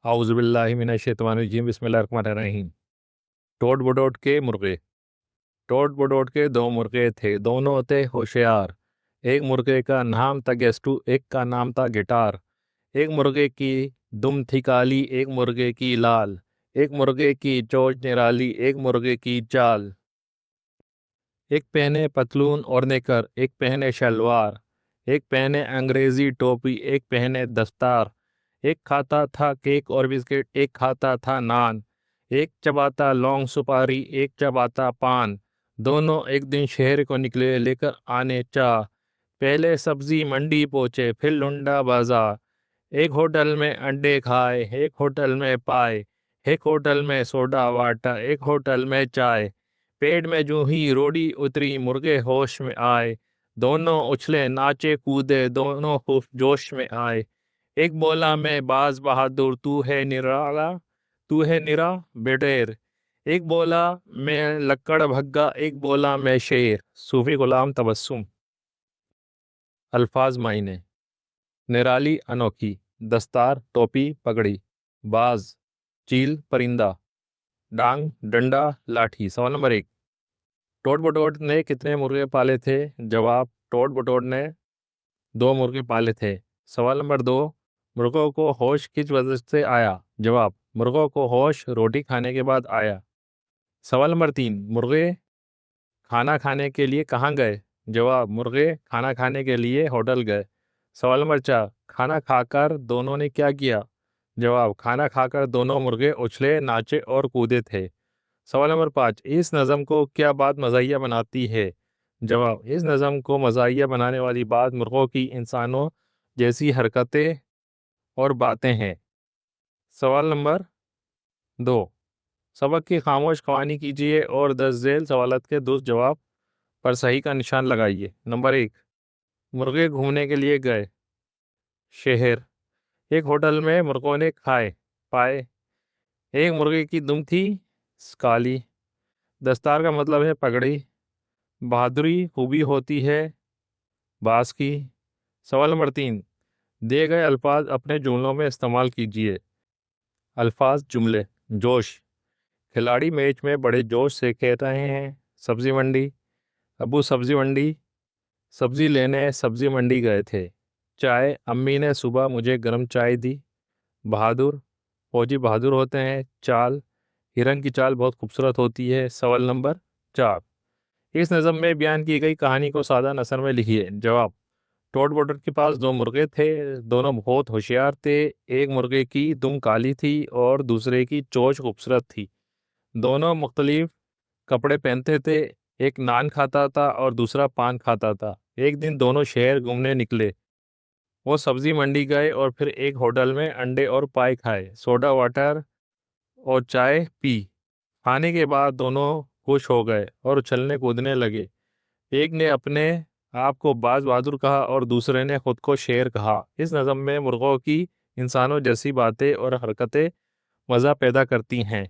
आउज़ बिल्लाहि मिनश्शैतानिर्रजीम बिस्मिल्लाहिर्रहमानिर्रहीम। टोट बटोट के मुर्गे। टोट बटोट के दो मुर्गे थे, दोनों थे होशियार। एक मुर्गे का नाम था गेस्टू, एक का नाम था गिटार। एक मुर्गे की दुम थी काली, एक मुर्गे की लाल। एक मुर्गे की चोंच निराली, एक मुर्गे की चाल। एक पहने पतलून और नेकर, एक पहने शलवार। एक पहने अंग्रेजी टोपी, एक पहने दस्तार। एक खाता था केक और बिस्किट, एक खाता था नान। एक चबाता लौंग सुपारी, एक चबाता पान। दोनों एक दिन शहर को निकले लेकर आने चाह। पहले सब्जी मंडी पहुंचे, फिर लुंडा बाजार। एक होटल में अंडे खाए, एक होटल में पाए। एक होटल में सोडा वाटा, एक होटल में चाय। पेट में जो ही रोटी उतरी, मुर्गे होश में आए। दोनों उछले नाचे कूदे, दोनों खूब जोश में आए। एक बोला मैं बाज बहादुर, तू है निराला, तू है निरा बेडेर। एक बोला मैं लक्कड़ भग्गा, एक बोला मैं शेर। सूफी गुलाम तबस्सुम। अल्फाज मायने: निराली अनोखी, दस्तार टोपी पगड़ी, बाज चील परिंदा, डांग डंडा लाठी। सवाल नंबर 1, टोट बटोट ने कितने मुर्गे पाले थे? जवाब: टोट बटोट ने 2 मुर्गे पाले थे। सवाल नंबर 2, मुर्गों को होश किस वजह से आया? जवाब: मुर्गों को होश रोटी खाने के बाद आया। सवाल नंबर 3, मुर्गे खाना खाने के लिए कहाँ गए? जवाब: मुर्गे खाना खाने के लिए होटल गए। सवाल नंबर 4, खाना खाकर दोनों ने क्या किया? जवाब: खाना खाकर दोनों मुर्गे उछले नाचे और कूदे थे। सवाल नंबर 5, इस नज़म को क्या बात मज़ाहिया बनाती है? जवाब: इस नज़म को मज़ाहिया बनाने वाली बात मुर्गों की इंसानों जैसी हरकतें और बातें हैं। सवाल नंबर 2, सबक की खामोश कहानी कीजिए और 10 झेल सवालत के दुरुस्त जवाब पर सही का निशान लगाइए। नंबर 1, मुर्गे घूमने के लिए गए शहर। एक होटल में मुर्गों ने खाए पाए। एक मुर्गे की दुम थी काली। दस्तार का मतलब है पगड़ी। बहादुरी खूबी होती है बास की। सवाल नंबर 3, दिए गए अल्फाज अपने जुमलों में इस्तेमाल कीजिए। अल्फाज जुमले: जोश, खिलाड़ी मैच में बड़े जोश से खेल रहे हैं। सब्जी मंडी, अबू सब्जी मंडी सब्जी लेने सब्जी मंडी गए थे। चाय, अम्मी ने सुबह मुझे गर्म चाय दी। बहादुर, फौजी बहादुर होते हैं। चाल, हिरन की चाल बहुत खूबसूरत होती है। सवाल नंबर 4, इस नज़म में बयान की गई कहानी को सादा नसर में लिखिए। जवाब: टोट बटोट के पास 2 मुर्गे थे, दोनों बहुत होशियार थे। एक मुर्गे की दुम काली थी और दूसरे की चोंच खूबसूरत थी। दोनों मुख्तलिफ कपड़े पहनते थे, एक नान खाता था और दूसरा पान खाता था। एक दिन दोनों शहर घूमने निकले। वो सब्जी मंडी गए और फिर एक होटल में अंडे और पाई खाए, सोडा वाटर और चाय पी। खाने के बाद दोनों खुश हो गए और उछलने कूदने लगे। एक ने अपने आप को बाज बहादुर कहा और दूसरे ने खुद को शेर कहा। इस नज़म में मुर्गों की इंसानों जैसी बातें और हरकतें मज़ा पैदा करती हैं।